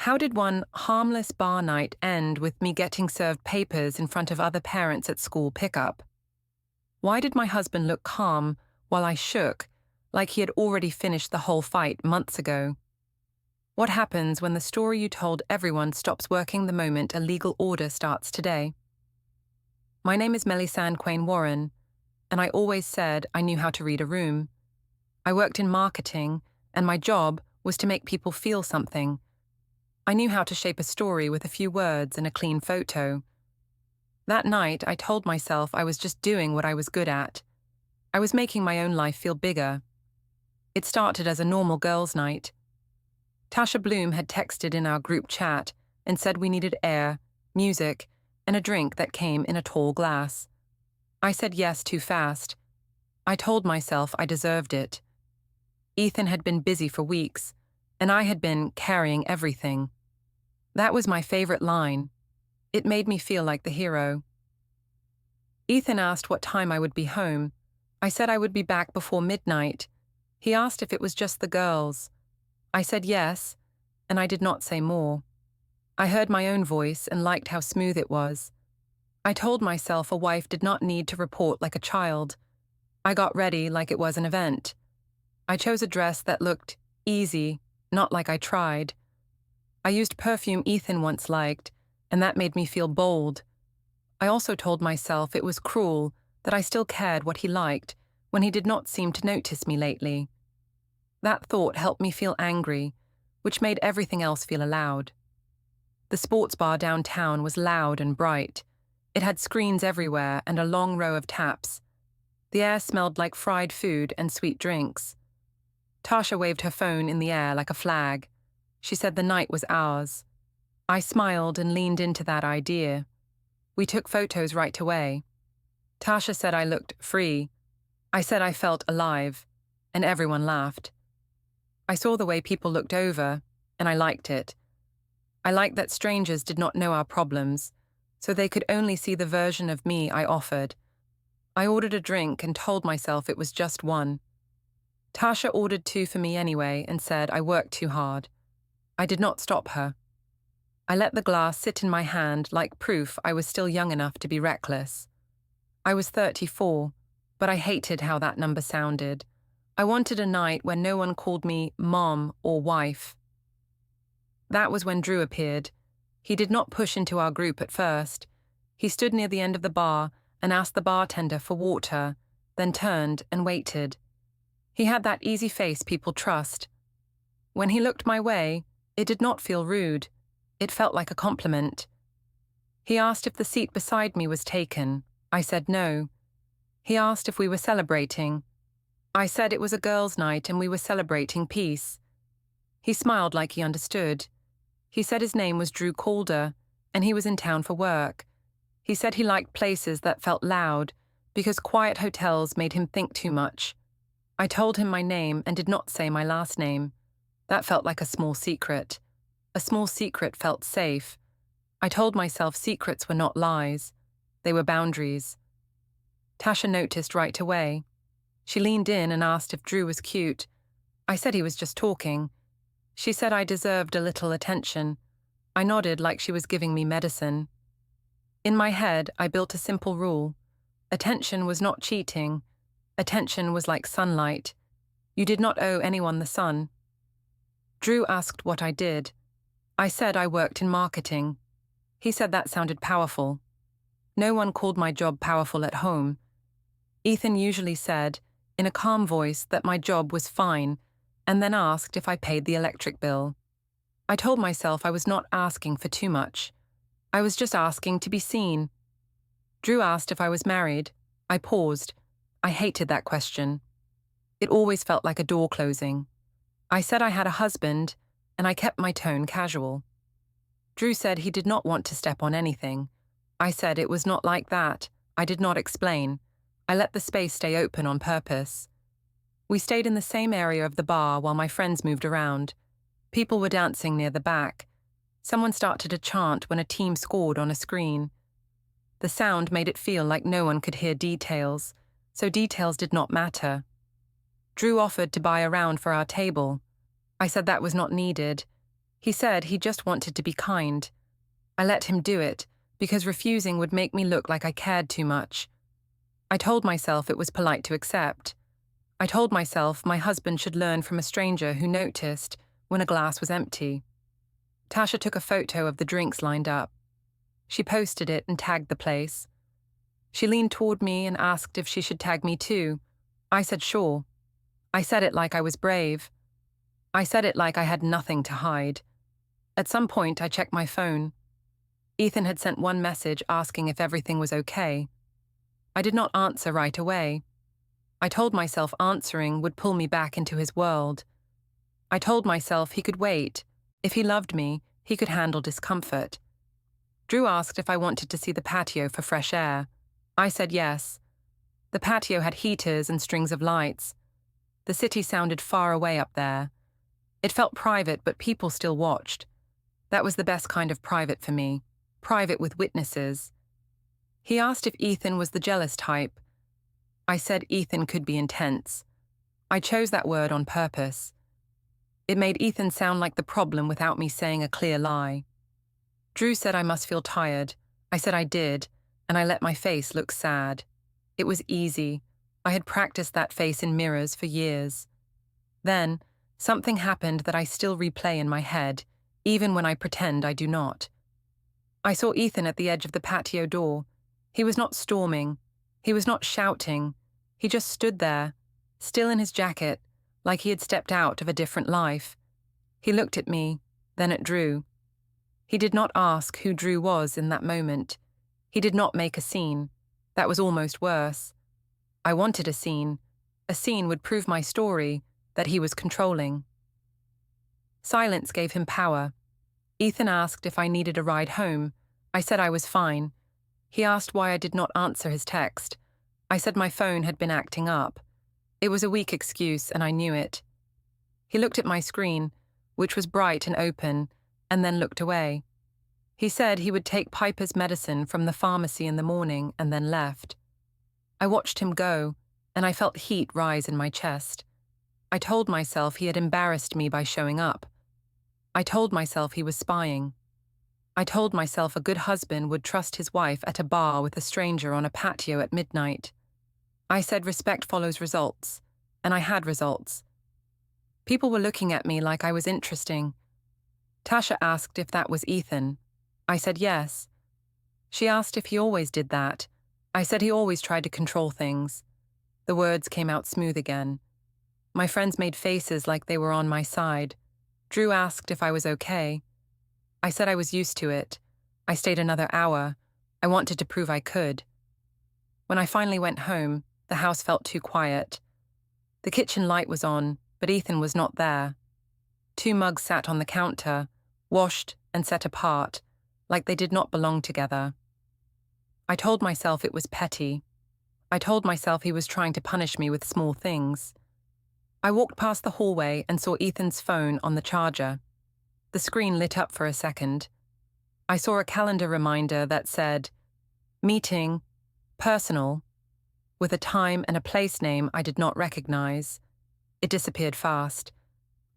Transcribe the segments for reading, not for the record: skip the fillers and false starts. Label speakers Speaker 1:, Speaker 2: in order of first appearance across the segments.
Speaker 1: How did one harmless bar night end with me getting served papers in front of other parents at school pickup? Why did my husband look calm while I shook, like he had already finished the whole fight months ago? What happens when the story you told everyone stops working the moment a legal order starts today? My name is Melisande Quayne Warren, and I always said I knew how to read a room. I worked in marketing, and my job was to make people feel something. I knew how to shape a story with a few words and a clean photo. That night, I told myself I was just doing what I was good at. I was making my own life feel bigger. It started as a normal girls' night. Tasha Bloom had texted in our group chat and said we needed air, music, and a drink that came in a tall glass. I said yes too fast. I told myself I deserved it. Ethan had been busy for weeks, and I had been carrying everything. That was my favorite line. It made me feel like the hero. Ethan asked what time I would be home. I said I would be back before midnight. He asked if it was just the girls. I said yes, and I did not say more. I heard my own voice and liked how smooth it was. I told myself a wife did not need to report like a child. I got ready like it was an event. I chose a dress that looked easy, not like I tried. I used perfume Ethan once liked, and that made me feel bold. I also told myself it was cruel that I still cared what he liked when he did not seem to notice me lately. That thought helped me feel angry, which made everything else feel allowed. The sports bar downtown was loud and bright. It had screens everywhere and a long row of taps. The air smelled like fried food and sweet drinks. Tasha waved her phone in the air like a flag. She said the night was ours. I smiled and leaned into that idea. We took photos right away. Tasha said I looked free. I said I felt alive, and everyone laughed. I saw the way people looked over, and I liked it. I liked that strangers did not know our problems, so they could only see the version of me I offered. I ordered a drink and told myself it was just one. Tasha ordered 2 for me anyway and said I worked too hard. I did not stop her. I let the glass sit in my hand like proof I was still young enough to be reckless. I was 34, but I hated how that number sounded. I wanted a night when no one called me mom or wife. That was when Drew appeared. He did not push into our group at first. He stood near the end of the bar and asked the bartender for water, then turned and waited. He had that easy face people trust. When he looked my way, it did not feel rude. It felt like a compliment. He asked if the seat beside me was taken. I said no. He asked if we were celebrating. I said it was a girls' night and we were celebrating peace. He smiled like he understood. He said his name was Drew Calder, and he was in town for work. He said he liked places that felt loud, because quiet hotels made him think too much. I told him my name and did not say my last name. That felt like a small secret. A small secret felt safe. I told myself secrets were not lies. They were boundaries. Tasha noticed right away. She leaned in and asked if Drew was cute. I said he was just talking. She said I deserved a little attention. I nodded like she was giving me medicine. In my head, I built a simple rule. Attention was not cheating. Attention was like sunlight. You did not owe anyone the sun. Drew asked what I did. I said I worked in marketing. He said that sounded powerful. No one called my job powerful at home. Ethan usually said, in a calm voice, that my job was fine, and then asked if I paid the electric bill. I told myself I was not asking for too much. I was just asking to be seen. Drew asked if I was married. I paused. I hated that question. It always felt like a door closing. I said I had a husband, and I kept my tone casual. Drew said he did not want to step on anything. I said it was not like that. I did not explain. I let the space stay open on purpose. We stayed in the same area of the bar while my friends moved around. People were dancing near the back. Someone started a chant when a team scored on a screen. The sound made it feel like no one could hear details, so details did not matter. Drew offered to buy a round for our table. I said that was not needed. He said he just wanted to be kind. I let him do it because refusing would make me look like I cared too much. I told myself it was polite to accept. I told myself my husband should learn from a stranger who noticed when a glass was empty. Tasha took a photo of the drinks lined up. She posted it and tagged the place. She leaned toward me and asked if she should tag me too. I said sure. I said it like I was brave. I said it like I had nothing to hide. At some point, I checked my phone. Ethan had sent one message asking if everything was okay. I did not answer right away. I told myself answering would pull me back into his world. I told myself he could wait. If he loved me, he could handle discomfort. Drew asked if I wanted to see the patio for fresh air. I said yes. The patio had heaters and strings of lights. The city sounded far away up there. It felt private, but people still watched. That was the best kind of private for me, private with witnesses. He asked if Ethan was the jealous type. I said Ethan could be intense. I chose that word on purpose. It made Ethan sound like the problem without me saying a clear lie. Drew said I must feel tired. I said I did, and I let my face look sad. It was easy. I had practiced that face in mirrors for years. Then, something happened that I still replay in my head, even when I pretend I do not. I saw Ethan at the edge of the patio door. He was not storming. He was not shouting. He just stood there, still in his jacket, like he had stepped out of a different life. He looked at me, then at Drew. He did not ask who Drew was in that moment. He did not make a scene. That was almost worse. I wanted a scene. A scene would prove my story, that he was controlling. Silence gave him power. Ethan asked if I needed a ride home. I said I was fine. He asked why I did not answer his text. I said my phone had been acting up. It was a weak excuse, and I knew it. He looked at my screen, which was bright and open, and then looked away. He said he would take Piper's medicine from the pharmacy in the morning and then left. I watched him go, and I felt heat rise in my chest. I told myself he had embarrassed me by showing up. I told myself he was spying. I told myself a good husband would trust his wife at a bar with a stranger on a patio at midnight. I said respect follows results, and I had results. People were looking at me like I was interesting. Tasha asked if that was Ethan. I said yes. She asked if he always did that. I said he always tried to control things. The words came out smooth again. My friends made faces like they were on my side. Drew asked if I was okay. I said I was used to it. I stayed another hour. I wanted to prove I could. When I finally went home, the house felt too quiet. The kitchen light was on, but Ethan was not there. 2 mugs sat on the counter, washed and set apart, like they did not belong together. I told myself it was petty. I told myself he was trying to punish me with small things. I walked past the hallway and saw Ethan's phone on the charger. The screen lit up for a second. I saw a calendar reminder that said, meeting, personal, with a time and a place name I did not recognize. It disappeared fast.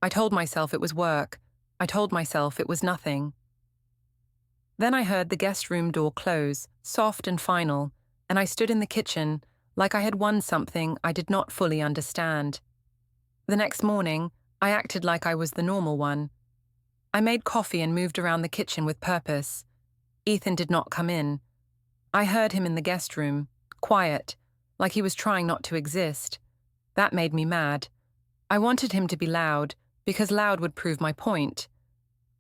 Speaker 1: I told myself it was work. I told myself it was nothing. Then I heard the guest room door close, soft and final, and I stood in the kitchen like I had won something I did not fully understand. The next morning, I acted like I was the normal one. I made coffee and moved around the kitchen with purpose. Ethan did not come in. I heard him in the guest room, quiet, like he was trying not to exist. That made me mad. I wanted him to be loud, because loud would prove my point.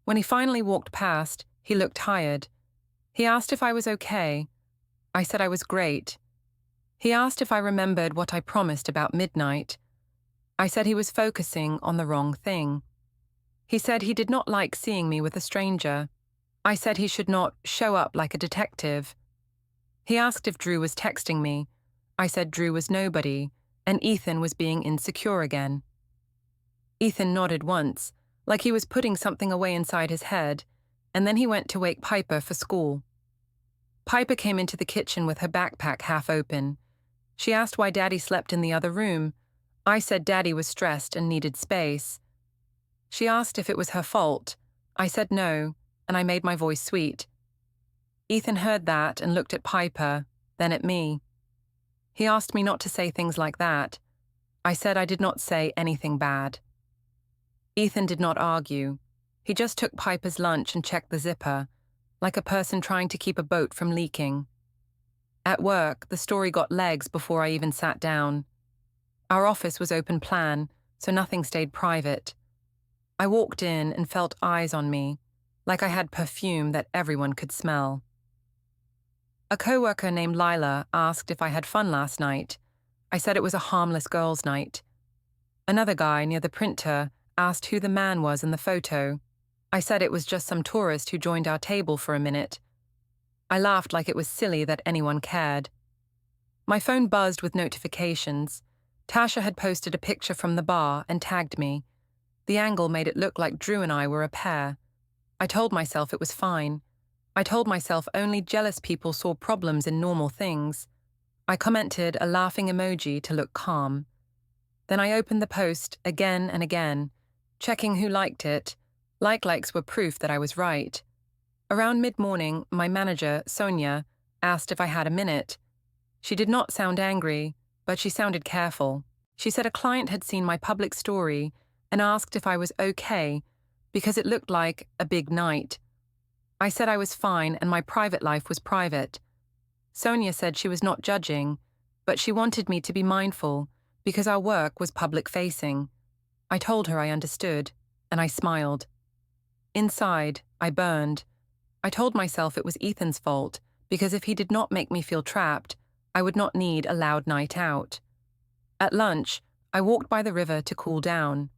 Speaker 1: When he finally walked past, he looked tired. He asked if I was okay. I said I was great. He asked if I remembered what I promised about midnight. I said he was focusing on the wrong thing. He said he did not like seeing me with a stranger. I said he should not show up like a detective. He asked if Drew was texting me. I said Drew was nobody, and Ethan was being insecure again. Ethan nodded once, like he was putting something away inside his head, and then he went to wake Piper for school. Piper came into the kitchen with her backpack half open. She asked why Daddy slept in the other room. I said Daddy was stressed and needed space. She asked if it was her fault. I said no, and I made my voice sweet. Ethan heard that and looked at Piper, then at me. He asked me not to say things like that. I said I did not say anything bad. Ethan did not argue. He just took Piper's lunch and checked the zipper, like a person trying to keep a boat from leaking. At work, the story got legs before I even sat down. Our office was open plan, so nothing stayed private. I walked in and felt eyes on me, like I had perfume that everyone could smell. A coworker named Lila asked if I had fun last night. I said it was a harmless girls' night. Another guy near the printer asked who the man was in the photo. I said it was just some tourist who joined our table for a minute. I laughed like it was silly that anyone cared. My phone buzzed with notifications. Tasha had posted a picture from the bar and tagged me. The angle made it look like Drew and I were a pair. I told myself it was fine. I told myself only jealous people saw problems in normal things. I commented a laughing emoji to look calm. Then I opened the post again and again, checking who liked it. Likes were proof that I was right. Around mid-morning, my manager, Sonia, asked if I had a minute. She did not sound angry, but she sounded careful. She said a client had seen my public story and asked if I was okay because it looked like a big night. I said I was fine and my private life was private. Sonia said she was not judging, but she wanted me to be mindful because our work was public-facing. I told her I understood, and I smiled. Inside, I burned. I told myself it was Ethan's fault because if he did not make me feel trapped, I would not need a loud night out. At lunch, I walked by the river to cool down.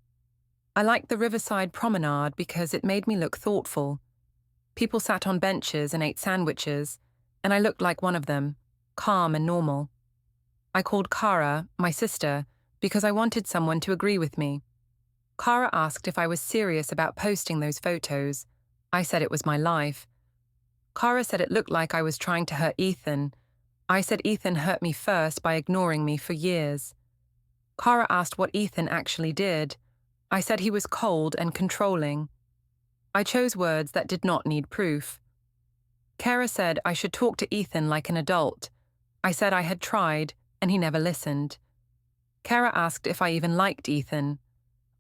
Speaker 1: I liked the riverside promenade because it made me look thoughtful. People sat on benches and ate sandwiches, and I looked like one of them, calm and normal. I called Kara, my sister, because I wanted someone to agree with me. Kara asked if I was serious about posting those photos. I said it was my life. Kara said it looked like I was trying to hurt Ethan. I said Ethan hurt me first by ignoring me for years. Kara asked what Ethan actually did. I said he was cold and controlling. I chose words that did not need proof. Kara said I should talk to Ethan like an adult. I said I had tried, and he never listened. Kara asked if I even liked Ethan.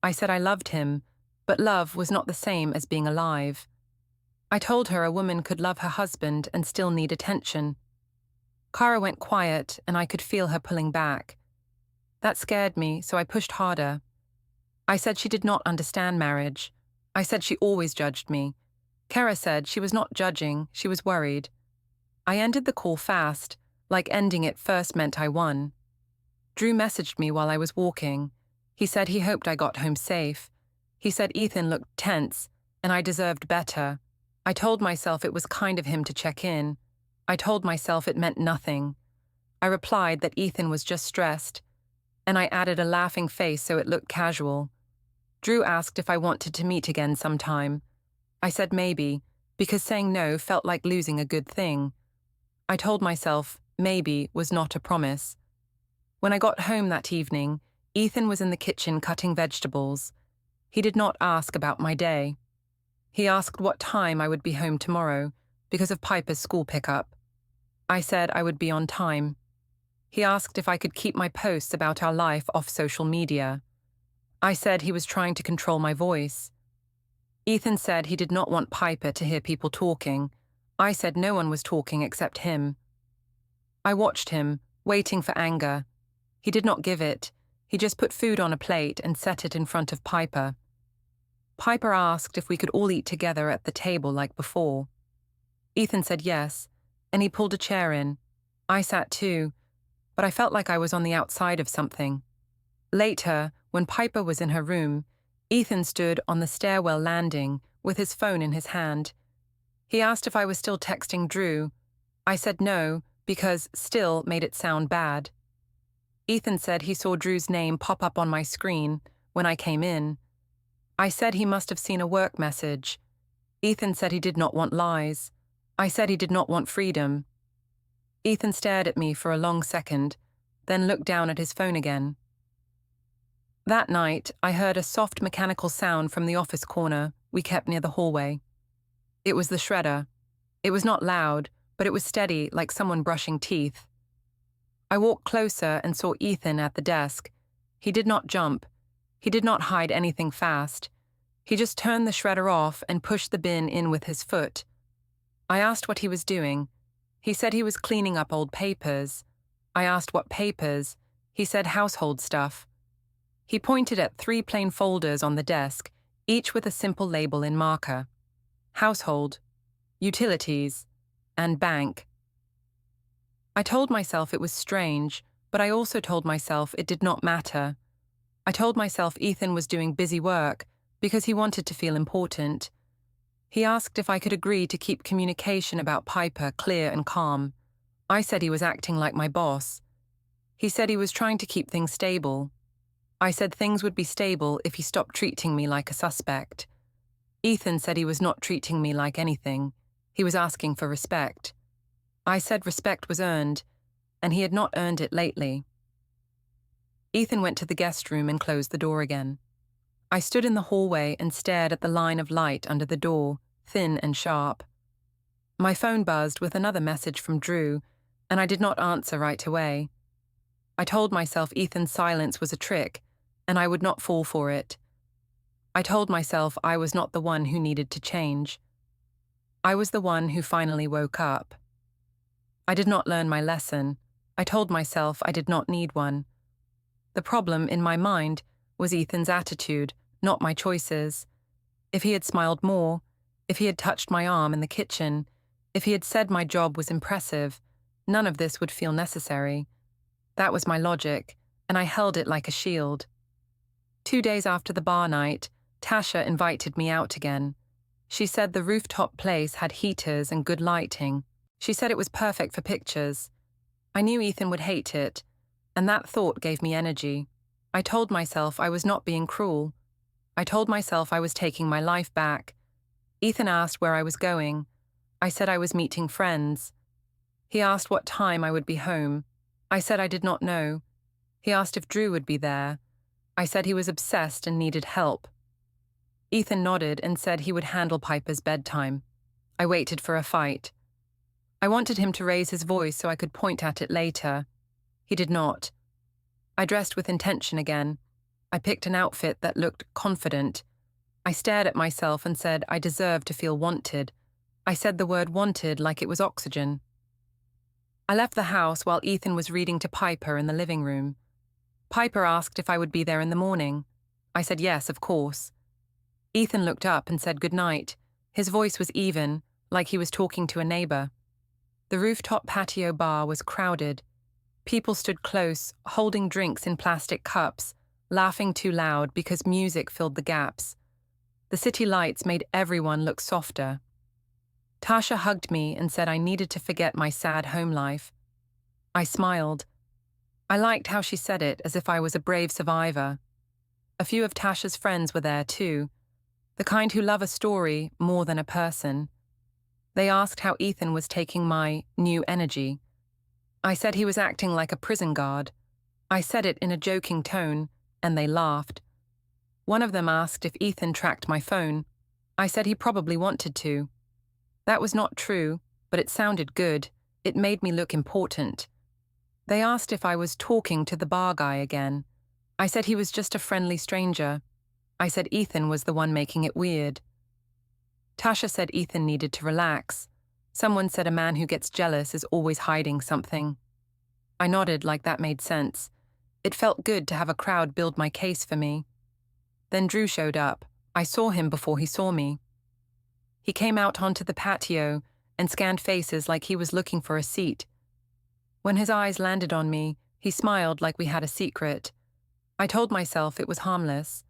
Speaker 1: I said I loved him, but love was not the same as being alive. I told her a woman could love her husband and still need attention. Kara went quiet, and I could feel her pulling back. That scared me, so I pushed harder. I said she did not understand marriage. I said she always judged me. Kara said she was not judging, she was worried. I ended the call fast, like ending it first meant I won. Drew messaged me while I was walking. He said he hoped I got home safe. He said Ethan looked tense, and I deserved better. I told myself it was kind of him to check in. I told myself it meant nothing. I replied that Ethan was just stressed, and I added a laughing face so it looked casual. Drew asked if I wanted to meet again sometime. I said maybe, because saying no felt like losing a good thing. I told myself maybe was not a promise. When I got home that evening, Ethan was in the kitchen cutting vegetables. He did not ask about my day. He asked what time I would be home tomorrow, because of Piper's school pickup. I said I would be on time. He asked if I could keep my posts about our life off social media. I said he was trying to control my voice. Ethan said he did not want Piper to hear people talking. I said no one was talking except him. I watched him, waiting for anger. He did not give it. He just put food on a plate and set it in front of Piper. Piper asked if we could all eat together at the table like before. Ethan said yes, and he pulled a chair in. I sat too, but I felt like I was on the outside of something. Later, when Piper was in her room, Ethan stood on the stairwell landing with his phone in his hand. He asked if I was still texting Drew. I said no, because still made it sound bad. Ethan said he saw Drew's name pop up on my screen when I came in. I said he must have seen a work message. Ethan said he did not want lies. I said he did not want freedom. Ethan stared at me for a long second, then looked down at his phone again. That night, I heard a soft mechanical sound from the office corner. we kept near the hallway. It was the shredder. It was not loud, but it was steady, like someone brushing teeth. I walked closer and saw Ethan at the desk. He did not jump. He did not hide anything fast. He just turned the shredder off and pushed the bin in with his foot. I asked what he was doing. He said he was cleaning up old papers. I asked what papers. He said household stuff. He pointed at 3 plain folders on the desk, each with a simple label in marker. Household, utilities, and bank. I told myself it was strange, but I also told myself it did not matter. I told myself Ethan was doing busy work because he wanted to feel important. He asked if I could agree to keep communication about Piper clear and calm. I said he was acting like my boss. He said he was trying to keep things stable. I said things would be stable if he stopped treating me like a suspect. Ethan said he was not treating me like anything. He was asking for respect. I said respect was earned, and he had not earned it lately. Ethan went to the guest room and closed the door again. I stood in the hallway and stared at the line of light under the door, thin and sharp. My phone buzzed with another message from Drew, and I did not answer right away. I told myself Ethan's silence was a trick, and I would not fall for it. I told myself I was not the one who needed to change. I was the one who finally woke up. I did not learn my lesson. I told myself I did not need one. The problem in my mind was Ethan's attitude, not my choices. If he had smiled more, if he had touched my arm in the kitchen, if he had said my job was impressive, none of this would feel necessary. That was my logic, and I held it like a shield. 2 days after the bar night, Tasha invited me out again. She said the rooftop place had heaters and good lighting. She said it was perfect for pictures. I knew Ethan would hate it, and that thought gave me energy. I told myself I was not being cruel. I told myself I was taking my life back. Ethan asked where I was going. I said I was meeting friends. He asked what time I would be home. I said I did not know. He asked if Drew would be there. I said he was obsessed and needed help. Ethan nodded and said he would handle Piper's bedtime. I waited for a fight. I wanted him to raise his voice so I could point at it later. He did not. I dressed with intention again. I picked an outfit that looked confident. I stared at myself and said I deserved to feel wanted. I said the word wanted like it was oxygen. I left the house while Ethan was reading to Piper in the living room. Piper asked if I would be there in the morning. I said yes, of course. Ethan looked up and said goodnight. His voice was even, like he was talking to a neighbor. The rooftop patio bar was crowded. People stood close, holding drinks in plastic cups, laughing too loud because music filled the gaps. The city lights made everyone look softer. Tasha hugged me and said I needed to forget my sad home life. I smiled. I liked how she said it, as if I was a brave survivor. A few of Tasha's friends were there too, the kind who love a story more than a person. They asked how Ethan was taking my new energy. I said he was acting like a prison guard. I said it in a joking tone, and they laughed. One of them asked if Ethan tracked my phone. I said he probably wanted to. That was not true, but it sounded good. It made me look important. They asked if I was talking to the bar guy again. I said he was just a friendly stranger. I said Ethan was the one making it weird. Tasha said Ethan needed to relax. Someone said a man who gets jealous is always hiding something. I nodded like that made sense. It felt good to have a crowd build my case for me. Then Drew showed up. I saw him before he saw me. He came out onto the patio and scanned faces like he was looking for a seat. When his eyes landed on me, he smiled like we had a secret. I told myself it was harmless.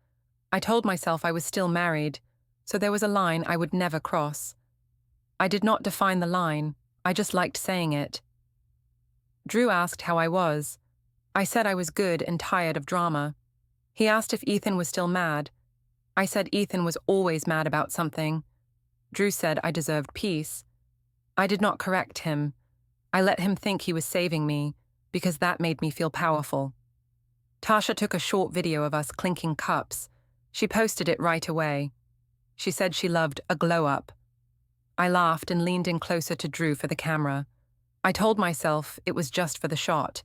Speaker 1: I told myself I was still married, so there was a line I would never cross. I did not define the line, I just liked saying it. Drew asked how I was. I said I was good and tired of drama. He asked if Ethan was still mad. I said Ethan was always mad about something. Drew said I deserved peace. I did not correct him. I let him think he was saving me, because that made me feel powerful. Tasha took a short video of us clinking cups. She posted it right away. She said she loved a glow-up. I laughed and leaned in closer to Drew for the camera. I told myself it was just for the shot.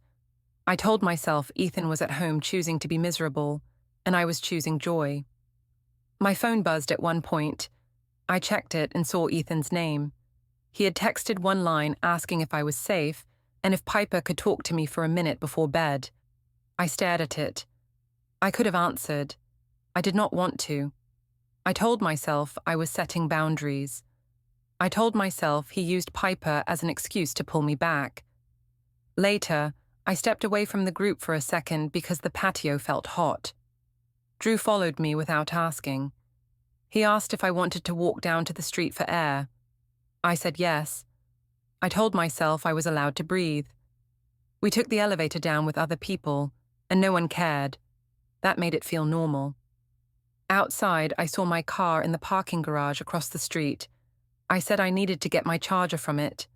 Speaker 1: I told myself Ethan was at home choosing to be miserable, and I was choosing joy. My phone buzzed at one point. I checked it and saw Ethan's name. He had texted one line asking if I was safe and if Piper could talk to me for a minute before bed. I stared at it. I could have answered. I did not want to. I told myself I was setting boundaries. I told myself he used Piper as an excuse to pull me back. Later, I stepped away from the group for a second because the patio felt hot. Drew followed me without asking. He asked if I wanted to walk down to the street for air. I said yes. I told myself I was allowed to breathe. We took the elevator down with other people, and no one cared. That made it feel normal. Outside, I saw my car in the parking garage across the street. I said I needed to get my charger from it.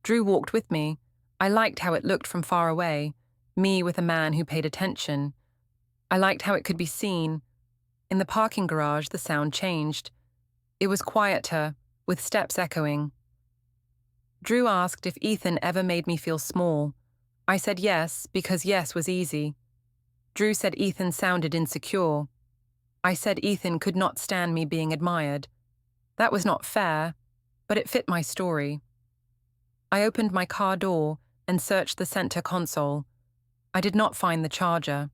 Speaker 1: Drew walked with me. I liked how it looked from far away, me with a man who paid attention. I liked how it could be seen. In the parking garage, the sound changed. It was quieter, with steps echoing. Drew asked if Ethan ever made me feel small. I said yes, because yes was easy. Drew said Ethan sounded insecure. I said Ethan could not stand me being admired. That was not fair, but it fit my story. I opened my car door and searched the center console. I did not find the charger.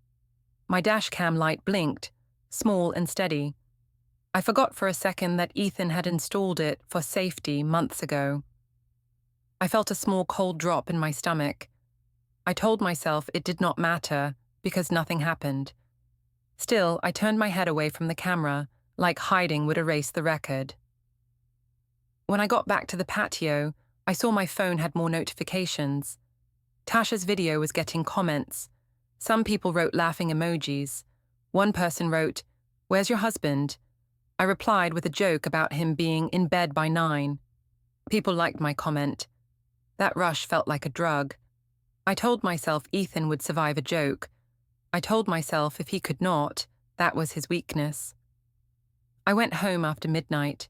Speaker 1: My dashcam light blinked, small and steady. I forgot for a second that Ethan had installed it for safety months ago. I felt a small cold drop in my stomach. I told myself it did not matter because nothing happened. Still, I turned my head away from the camera, like hiding would erase the record. When I got back to the patio, I saw my phone had more notifications. Tasha's video was getting comments. Some people wrote laughing emojis. One person wrote, "Where's your husband?" I replied with a joke about him being in bed by 9. People liked my comment. That rush felt like a drug. I told myself Ethan would survive a joke. I told myself if he could not, that was his weakness. I went home after midnight.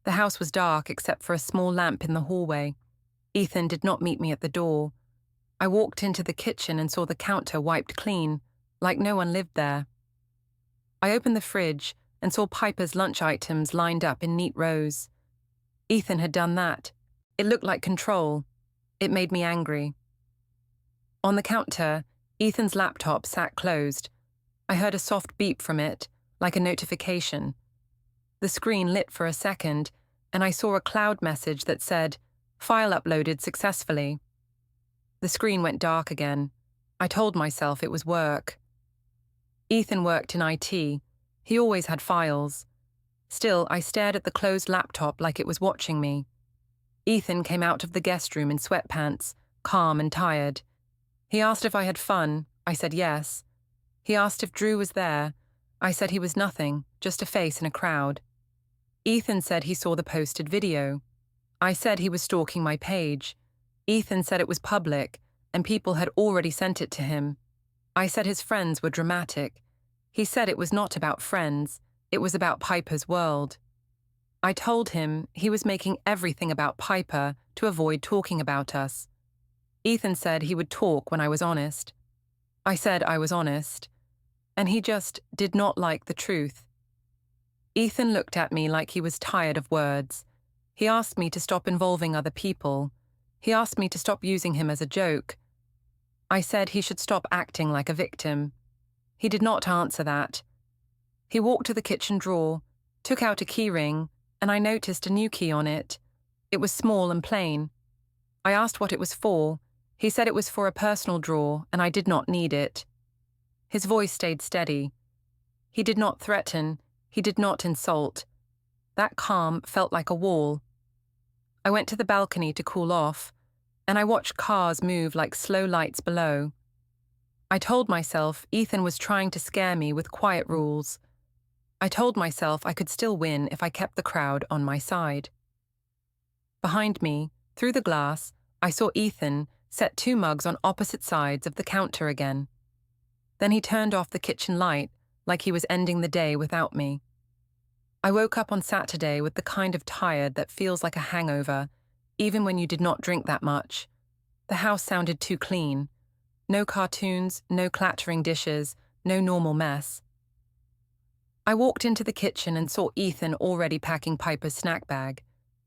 Speaker 1: The house was dark except for a small lamp in the hallway. Ethan did not meet me at the door. I walked into the kitchen and saw the counter wiped clean, like no one lived there. I opened the fridge and saw Piper's lunch items lined up in neat rows. Ethan had done that. It looked like control. It made me angry. On the counter, Ethan's laptop sat closed. I heard a soft beep from it, like a notification. The screen lit for a second, and I saw a cloud message that said, "File uploaded successfully." The screen went dark again. I told myself it was work. Ethan worked in IT. He always had files. Still, I stared at the closed laptop like it was watching me. Ethan came out of the guest room in sweatpants, calm and tired. He asked if I had fun. I said yes. He asked if Drew was there. I said he was nothing, just a face in a crowd. Ethan said he saw the posted video. I said he was stalking my page. Ethan said it was public, and people had already sent it to him. I said his friends were dramatic. He said it was not about friends, it was about Piper's world. I told him he was making everything about Piper to avoid talking about us. Ethan said he would talk when I was honest. I said I was honest, and he just did not like the truth. Ethan looked at me like he was tired of words. He asked me to stop involving other people. He asked me to stop using him as a joke. I said he should stop acting like a victim. He did not answer that. He walked to the kitchen drawer, took out a key ring, and I noticed a new key on it. It was small and plain. I asked what it was for. He said it was for a personal drawer, and I did not need it. His voice stayed steady. He did not threaten. He did not insult. That calm felt like a wall. I went to the balcony to cool off, and I watched cars move like slow lights below. I told myself Ethan was trying to scare me with quiet rules. I told myself I could still win if I kept the crowd on my side. Behind me, through the glass, I saw Ethan set 2 mugs on opposite sides of the counter again. Then he turned off the kitchen light like he was ending the day without me. I woke up on Saturday with the kind of tired that feels like a hangover, even when you did not drink that much. The house sounded too clean. No cartoons, no clattering dishes, no normal mess. I walked into the kitchen and saw Ethan already packing Piper's snack bag.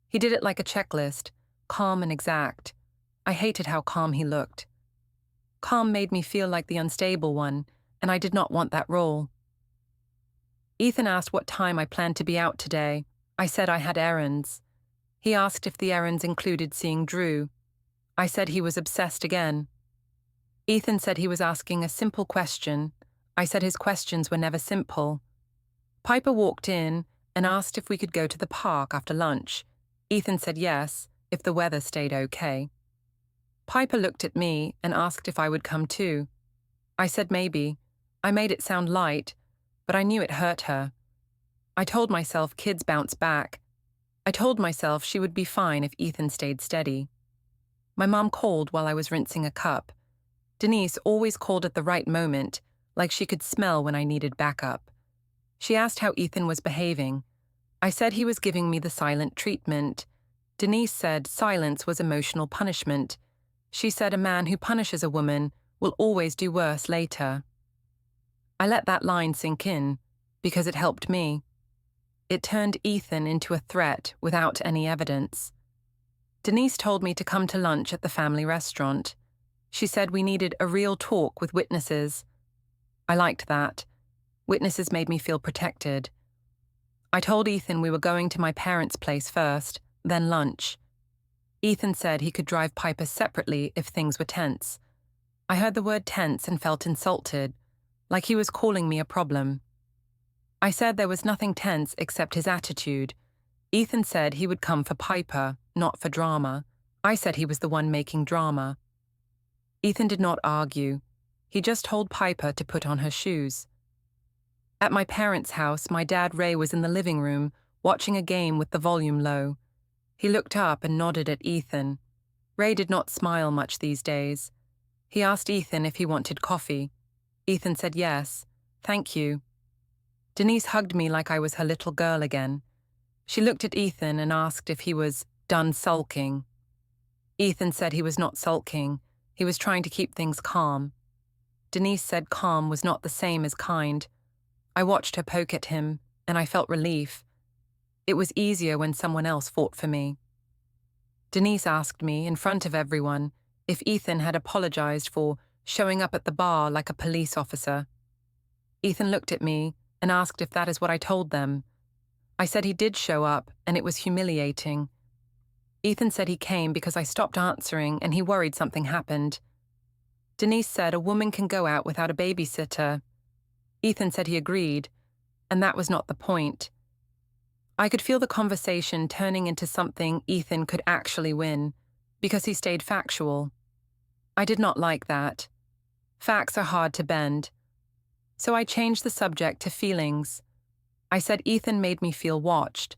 Speaker 1: He did it like a checklist, calm and exact. I hated how calm he looked. Calm made me feel like the unstable one, and I did not want that role. Ethan asked what time I planned to be out today. I said I had errands. He asked if the errands included seeing Drew. I said he was obsessed again. Ethan said he was asking a simple question. I said his questions were never simple. Piper walked in and asked if we could go to the park after lunch. Ethan said yes, if the weather stayed okay. Piper looked at me and asked if I would come too. I said maybe. I made it sound light, but I knew it hurt her. I told myself kids bounce back. I told myself she would be fine if Ethan stayed steady. My mom called while I was rinsing a cup. Denise always called at the right moment, like she could smell when I needed backup. She asked how Ethan was behaving. I said he was giving me the silent treatment. Denise said silence was emotional punishment. She said a man who punishes a woman will always do worse later. I let that line sink in, because it helped me. It turned Ethan into a threat without any evidence. Denise told me to come to lunch at the family restaurant. She said we needed a real talk with witnesses. I liked that. Witnesses made me feel protected. I told Ethan we were going to my parents' place first, then lunch. Ethan said he could drive Piper separately if things were tense. I heard the word tense and felt insulted, like he was calling me a problem. I said there was nothing tense except his attitude. Ethan said he would come for Piper, not for drama. I said he was the one making drama. Ethan did not argue. He just told Piper to put on her shoes. At my parents' house, my dad Ray was in the living room, watching a game with the volume low. He looked up and nodded at Ethan. Ray did not smile much these days. He asked Ethan if he wanted coffee. Ethan said yes, thank you. Denise hugged me like I was her little girl again. She looked at Ethan and asked if he was done sulking. Ethan said he was not sulking. He was trying to keep things calm. Denise said calm was not the same as kind. I watched her poke at him, and I felt relief. It was easier when someone else fought for me. Denise asked me, in front of everyone, if Ethan had apologized for showing up at the bar like a police officer. Ethan looked at me and asked if that is what I told them. I said he did show up, and it was humiliating. Ethan said he came because I stopped answering and he worried something happened. Denise said a woman can go out without a babysitter. Ethan said he agreed, and that was not the point. I could feel the conversation turning into something Ethan could actually win, because he stayed factual. I did not like that. Facts are hard to bend. So I changed the subject to feelings. I said Ethan made me feel watched.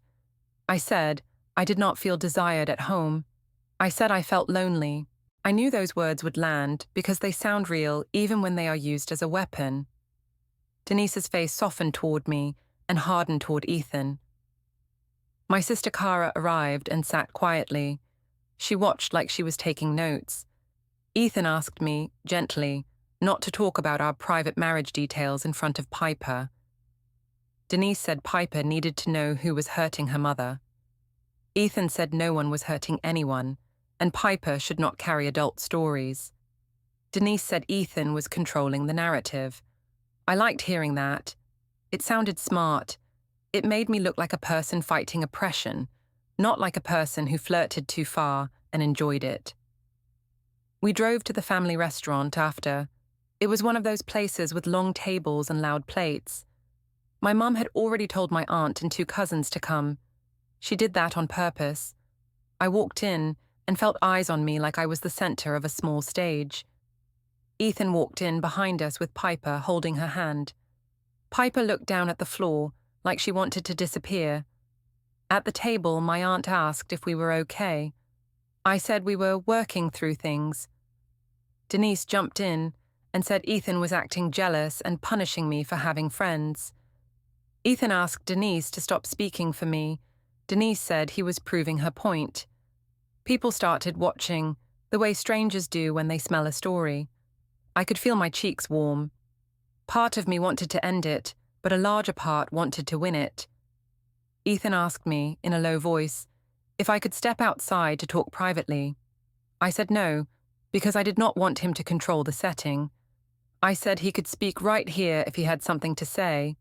Speaker 1: I said I did not feel desired at home. I said I felt lonely. I knew those words would land because they sound real even when they are used as a weapon. Denise's face softened toward me and hardened toward Ethan. My sister Cara arrived and sat quietly. She watched like she was taking notes. Ethan asked me, gently, not to talk about our private marriage details in front of Piper. Denise said Piper needed to know who was hurting her mother. Ethan said no one was hurting anyone, and Piper should not carry adult stories. Denise said Ethan was controlling the narrative. I liked hearing that. It sounded smart. It made me look like a person fighting oppression, not like a person who flirted too far and enjoyed it. We drove to the family restaurant after. It was one of those places with long tables and loud plates. My mum had already told my aunt and 2 cousins to come. She did that on purpose. I walked in and felt eyes on me like I was the center of a small stage. Ethan walked in behind us with Piper holding her hand. Piper looked down at the floor like she wanted to disappear. At the table, my aunt asked if we were okay. I said we were working through things. Denise jumped in and said Ethan was acting jealous and punishing me for having friends. Ethan asked Denise to stop speaking for me. Denise said he was proving her point. People started watching, the way strangers do when they smell a story. I could feel my cheeks warm. Part of me wanted to end it, but a larger part wanted to win it. Ethan asked me, in a low voice, if I could step outside to talk privately. I said no, because I did not want him to control the setting. I said he could speak right here if he had something to say.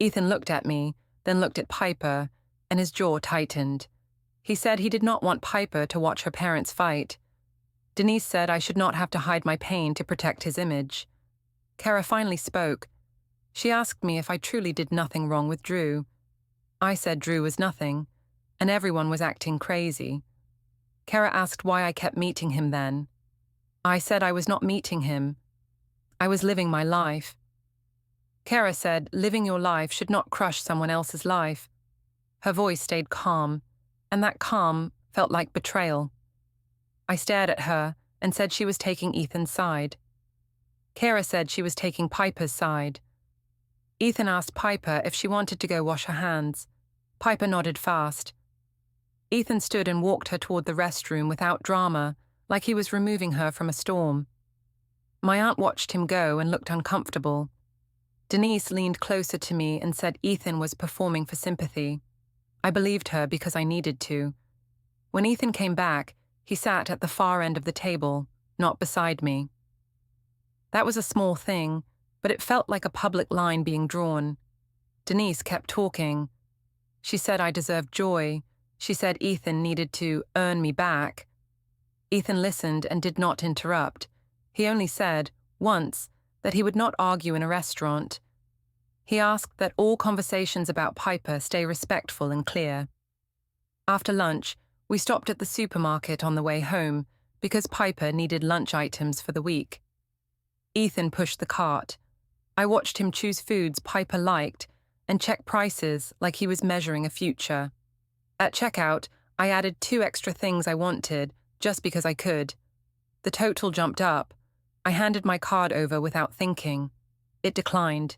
Speaker 1: Ethan looked at me, then looked at Piper, and his jaw tightened. He said he did not want Piper to watch her parents fight. Denise said I should not have to hide my pain to protect his image. Kara finally spoke. She asked me if I truly did nothing wrong with Drew. I said Drew was nothing, and everyone was acting crazy. Kara asked why I kept meeting him then. I said I was not meeting him. I was living my life. Kara said living your life should not crush someone else's life. Her voice stayed calm, and that calm felt like betrayal. I stared at her and said she was taking Ethan's side. Kara said she was taking Piper's side. Ethan asked Piper if she wanted to go wash her hands. Piper nodded fast. Ethan stood and walked her toward the restroom without drama, like he was removing her from a storm. My aunt watched him go and looked uncomfortable. Denise leaned closer to me and said Ethan was performing for sympathy. I believed her because I needed to. When Ethan came back, he sat at the far end of the table, not beside me. That was a small thing, but it felt like a public line being drawn. Denise kept talking. She said I deserved joy. She said Ethan needed to earn me back. Ethan listened and did not interrupt. He only said, once, that he would not argue in a restaurant. He asked that all conversations about Piper stay respectful and clear. After lunch, we stopped at the supermarket on the way home because Piper needed lunch items for the week. Ethan pushed the cart. I watched him choose foods Piper liked and check prices like he was measuring a future. At checkout, I added 2 extra things I wanted, just because I could. The total jumped up. I handed my card over without thinking. It declined.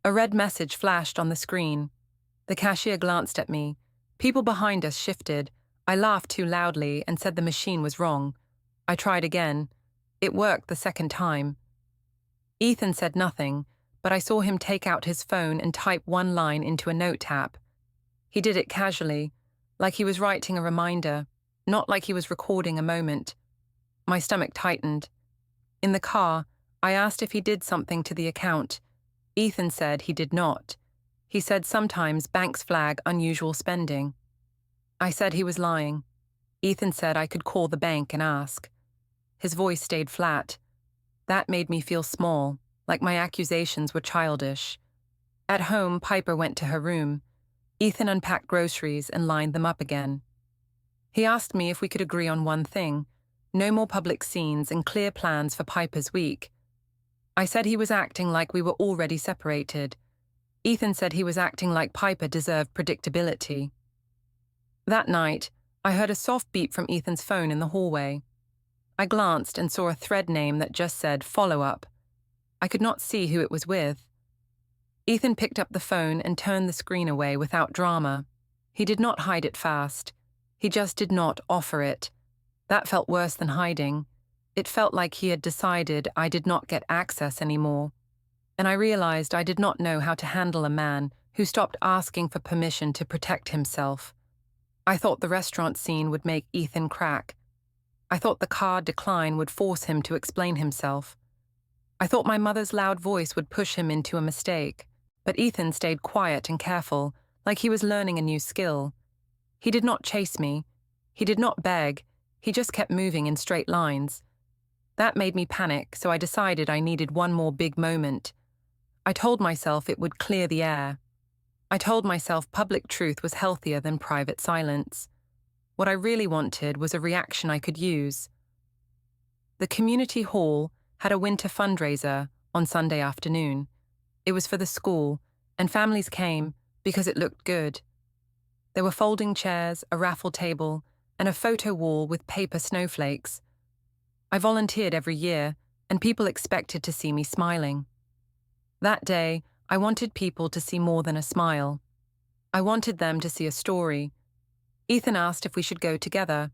Speaker 1: A red message flashed on the screen. The cashier glanced at me. People behind us shifted. I laughed too loudly and said the machine was wrong. I tried again. It worked the second time. Ethan said nothing, but I saw him take out his phone and type one line into a note app. He did it casually, like he was writing a reminder, not like he was recording a moment. My stomach tightened. In the car, I asked if he did something to the account. Ethan said he did not. He said sometimes banks flag unusual spending. I said he was lying. Ethan said I could call the bank and ask. His voice stayed flat. That made me feel small, like my accusations were childish. At home, Piper went to her room. Ethan unpacked groceries and lined them up again. He asked me if we could agree on one thing: no more public scenes and clear plans for Piper's week. I said he was acting like we were already separated. Ethan said he was acting like Piper deserved predictability. That night, I heard a soft beep from Ethan's phone in the hallway. I glanced and saw a thread name that just said follow-up. I could not see who it was with. Ethan picked up the phone and turned the screen away without drama. He did not hide it fast. He just did not offer it. That felt worse than hiding. It felt like he had decided I did not get access anymore. And I realized I did not know how to handle a man who stopped asking for permission to protect himself. I thought the restaurant scene would make Ethan crack. I thought the card decline would force him to explain himself. I thought my mother's loud voice would push him into a mistake, but Ethan stayed quiet and careful, like he was learning a new skill. He did not chase me. He did not beg. He just kept moving in straight lines. That made me panic, so I decided I needed one more big moment. I told myself it would clear the air. I told myself public truth was healthier than private silence. What I really wanted was a reaction I could use. The community hall had a winter fundraiser on Sunday afternoon. It was for the school, and families came because it looked good. There were folding chairs, a raffle table, and a photo wall with paper snowflakes. I volunteered every year, and people expected to see me smiling. That day, I wanted people to see more than a smile. I wanted them to see a story. Ethan asked if we should go together.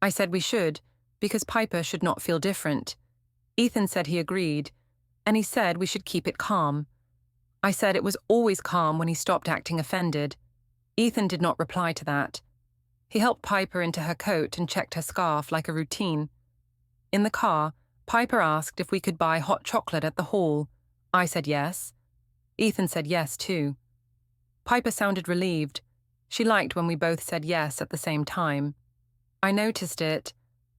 Speaker 1: I said we should, because Piper should not feel different. Ethan said he agreed, and he said we should keep it calm. I said it was always calm when he stopped acting offended. Ethan did not reply to that. He helped Piper into her coat and checked her scarf like a routine. In the car, Piper asked if we could buy hot chocolate at the hall. I said yes. Ethan said yes too. Piper sounded relieved. She liked when we both said yes at the same time. I noticed it,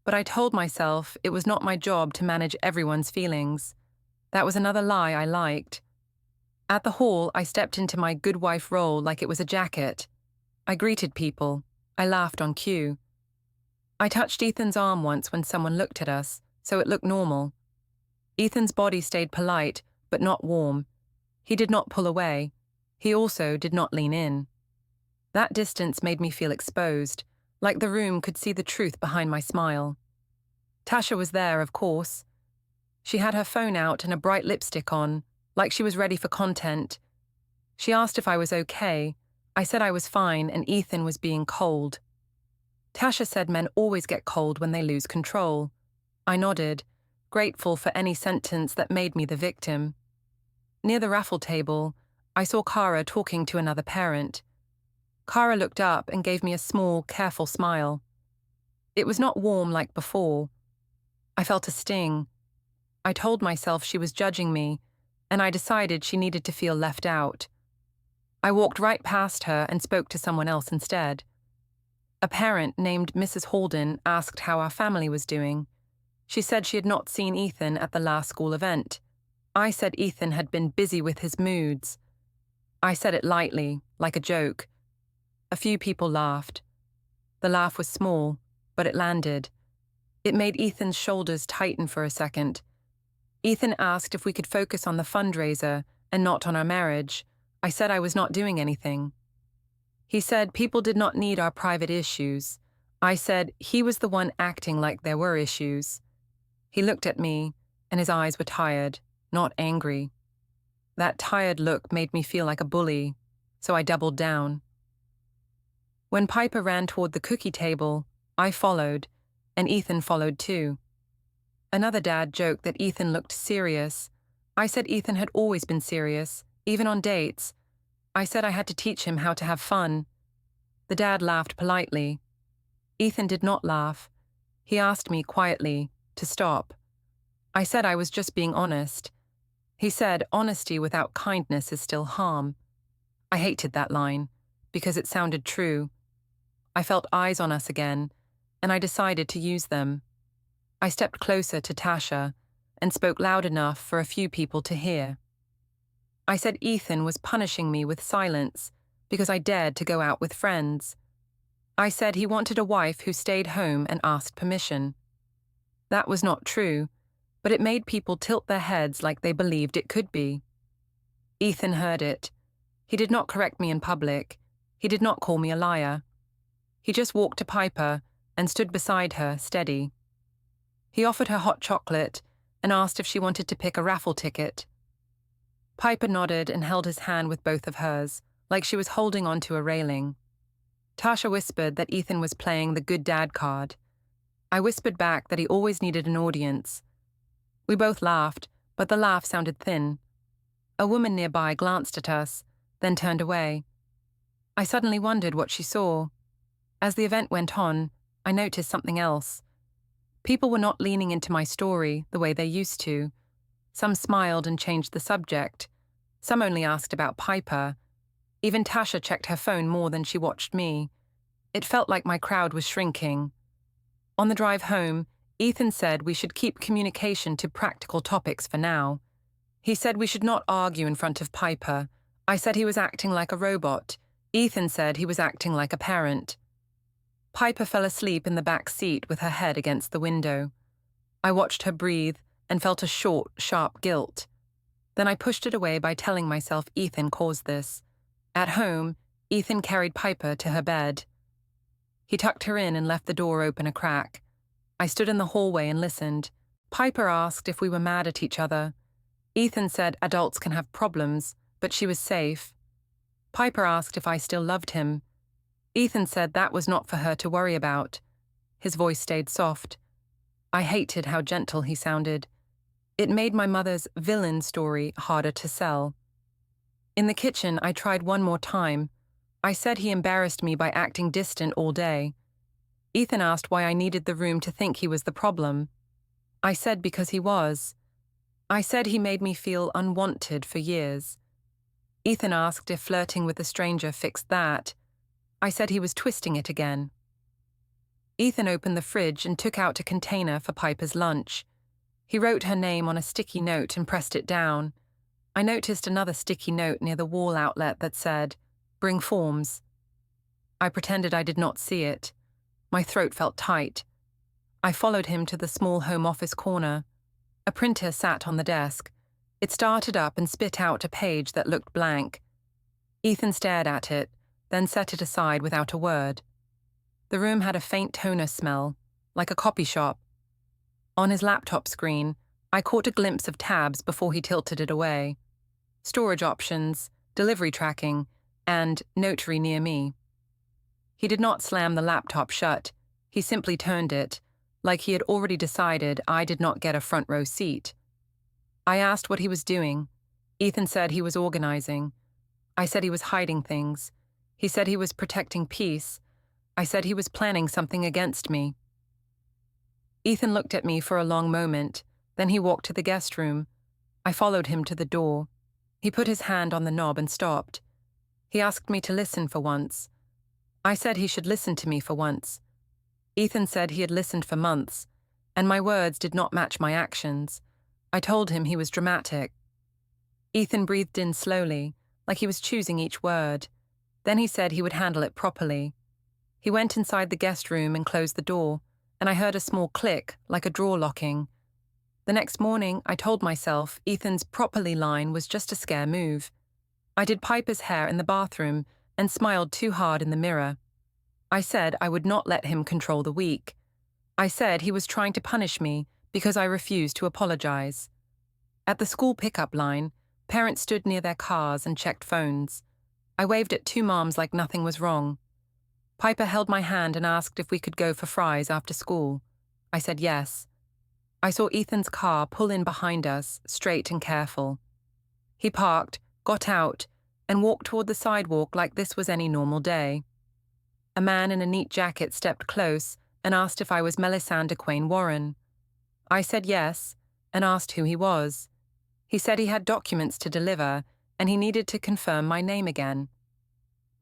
Speaker 1: but I told myself it was not my job to manage everyone's feelings. That was another lie I liked. At the hall, I stepped into my good wife role like it was a jacket. I greeted people. I laughed on cue. I touched Ethan's arm once when someone looked at us, so it looked normal. Ethan's body stayed polite, but not warm. He did not pull away. He also did not lean in. That distance made me feel exposed, like the room could see the truth behind my smile. Tasha was there, of course. She had her phone out and a bright lipstick on, like she was ready for content. She asked if I was okay. I said I was fine and Ethan was being cold. Tasha said men always get cold when they lose control. I nodded, grateful for any sentence that made me the victim. Near the raffle table, I saw Kara talking to another parent. Kara looked up and gave me a small, careful smile. It was not warm like before. I felt a sting. I told myself she was judging me, and I decided she needed to feel left out. I walked right past her and spoke to someone else instead. A parent named Mrs. Holden asked how our family was doing. She said she had not seen Ethan at the last school event. I said Ethan had been busy with his moods. I said it lightly, like a joke. A few people laughed. The laugh was small, but it landed. It made Ethan's shoulders tighten for a second. Ethan asked if we could focus on the fundraiser and not on our marriage. I said I was not doing anything. He said people did not need our private issues. I said he was the one acting like there were issues. He looked at me, and his eyes were tired, not angry. That tired look made me feel like a bully, so I doubled down. When Piper ran toward the cookie table, I followed, and Ethan followed too. Another dad joked that Ethan looked serious. I said Ethan had always been serious, even on dates. I said I had to teach him how to have fun. The dad laughed politely. Ethan did not laugh. He asked me quietly to stop. I said I was just being honest. He said honesty without kindness is still harm. I hated that line, because it sounded true. I felt eyes on us again, and I decided to use them. I stepped closer to Tasha and spoke loud enough for a few people to hear. I said Ethan was punishing me with silence because I dared to go out with friends. I said he wanted a wife who stayed home and asked permission. That was not true, but it made people tilt their heads like they believed it could be. Ethan heard it. He did not correct me in public. He did not call me a liar. He just walked to Piper and stood beside her, steady. He offered her hot chocolate and asked if she wanted to pick a raffle ticket. Piper nodded and held his hand with both of hers, like she was holding onto a railing. Tasha whispered that Ethan was playing the good dad card. I whispered back that he always needed an audience. We both laughed, but the laugh sounded thin. A woman nearby glanced at us, then turned away. I suddenly wondered what she saw. As the event went on, I noticed something else. People were not leaning into my story the way they used to. Some smiled and changed the subject. Some only asked about Piper. Even Tasha checked her phone more than she watched me. It felt like my crowd was shrinking. On the drive home, Ethan said we should keep communication to practical topics for now. He said we should not argue in front of Piper. I said he was acting like a robot. Ethan said he was acting like a parent. Piper fell asleep in the back seat with her head against the window. I watched her breathe and felt a short, sharp guilt. Then I pushed it away by telling myself Ethan caused this. At home, Ethan carried Piper to her bed. He tucked her in and left the door open a crack. I stood in the hallway and listened. Piper asked if we were mad at each other. Ethan said adults can have problems, but she was safe. Piper asked if I still loved him. Ethan said that was not for her to worry about. His voice stayed soft. I hated how gentle he sounded. It made my mother's villain story harder to sell. In the kitchen, I tried one more time. I said he embarrassed me by acting distant all day. Ethan asked why I needed the room to think he was the problem. I said because he was. I said he made me feel unwanted for years. Ethan asked if flirting with a stranger fixed that. I said he was twisting it again. Ethan opened the fridge and took out a container for Piper's lunch. He wrote her name on a sticky note and pressed it down. I noticed another sticky note near the wall outlet that said, "Bring forms." I pretended I did not see it. My throat felt tight. I followed him to the small home office corner. A printer sat on the desk. It started up and spit out a page that looked blank. Ethan stared at it, then set it aside without a word. The room had a faint toner smell, like a copy shop. On his laptop screen, I caught a glimpse of tabs before he tilted it away. Storage options, delivery tracking, and notary near me. He did not slam the laptop shut. He simply turned it, like he had already decided I did not get a front row seat. I asked what he was doing. Ethan said he was organizing. I said he was hiding things. He said he was protecting peace. I said he was planning something against me. Ethan looked at me for a long moment, then he walked to the guest room. I followed him to the door. He put his hand on the knob and stopped. He asked me to listen for once. I said he should listen to me for once. Ethan said he had listened for months, and my words did not match my actions. I told him he was dramatic. Ethan breathed in slowly, like he was choosing each word. Then he said he would handle it properly. He went inside the guest room and closed the door, and I heard a small click, like a drawer locking. The next morning, I told myself Ethan's properly line was just a scare move. I did Piper's hair in the bathroom and smiled too hard in the mirror. I said I would not let him control the week. I said he was trying to punish me because I refused to apologize. At the school pickup line, parents stood near their cars and checked phones. I waved at two moms like nothing was wrong. Piper held my hand and asked if we could go for fries after school. I said yes. I saw Ethan's car pull in behind us, straight and careful. He parked, got out, and walked toward the sidewalk like this was any normal day. A man in a neat jacket stepped close and asked if I was Melisande Quayne Warren. I said yes, and asked who he was. He said he had documents to deliver, and he needed to confirm my name again.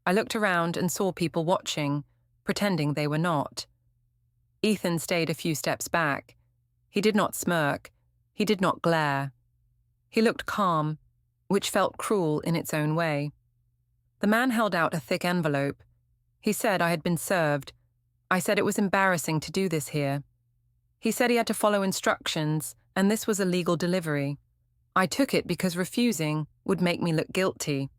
Speaker 1: I looked around and saw people watching, pretending they were not. Ethan stayed a few steps back. He did not smirk. He did not glare. He looked calm, which felt cruel in its own way. The man held out a thick envelope. He said I had been served. I said it was embarrassing to do this here. He said he had to follow instructions, and this was a legal delivery. I took it because refusing would make me look guilty.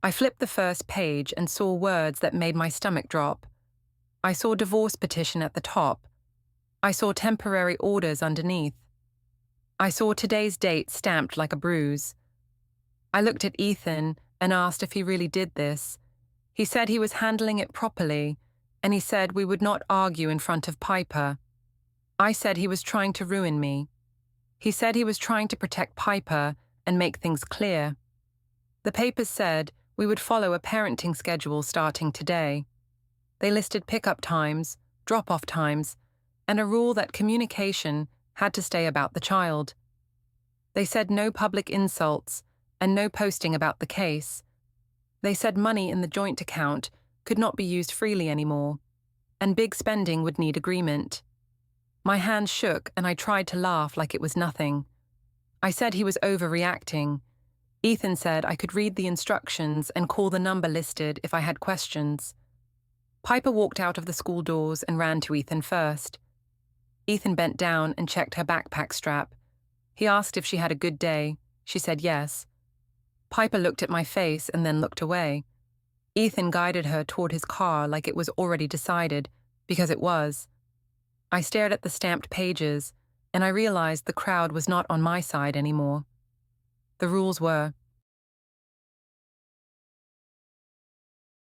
Speaker 1: I flipped the first page and saw words that made my stomach drop. I saw divorce petition at the top. I saw temporary orders underneath. I saw today's date stamped like a bruise. I looked at Ethan and asked if he really did this. He said he was handling it properly, and he said we would not argue in front of Piper. I said he was trying to ruin me. He said he was trying to protect Piper and make things clear. The papers said we would follow a parenting schedule starting today. They listed pickup times, drop-off times, and a rule that communication had to stay about the child. They said no public insults and no posting about the case. They said money in the joint account could not be used freely anymore, and big spending would need agreement. My hands shook and I tried to laugh like it was nothing. I said he was overreacting. Ethan said I could read the instructions and call the number listed if I had questions. Piper walked out of the school doors and ran to Ethan first. Ethan bent down and checked her backpack strap. He asked if she had a good day. She said yes. Piper looked at my face and then looked away. Ethan guided her toward his car like it was already decided, because it was. I stared at the stamped pages, and I realized the crowd was not on my side anymore. The rules were,